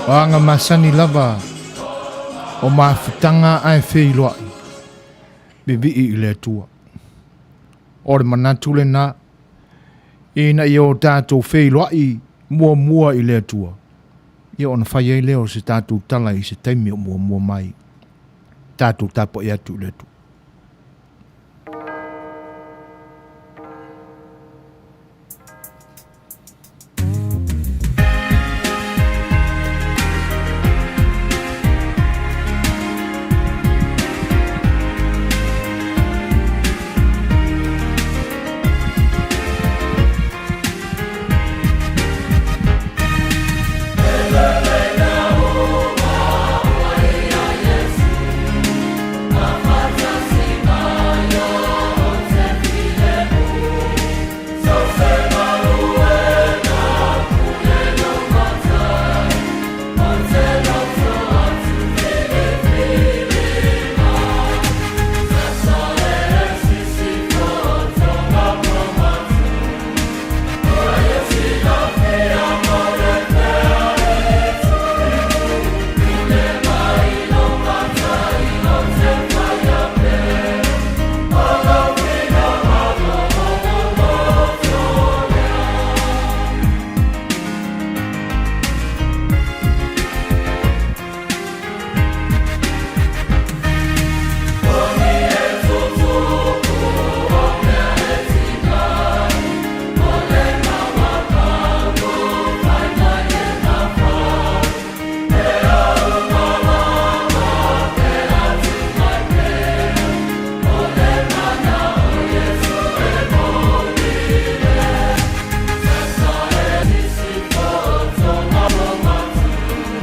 O anga masani lava o mafutanga ai wheiloa bibi I le tua. O le manatu le na ina I o tātou wheiloa I mua I le tua. Ia ona whai ei leo se tātou tala I se taimi o mua mai. Tātou tapo I atu le tua.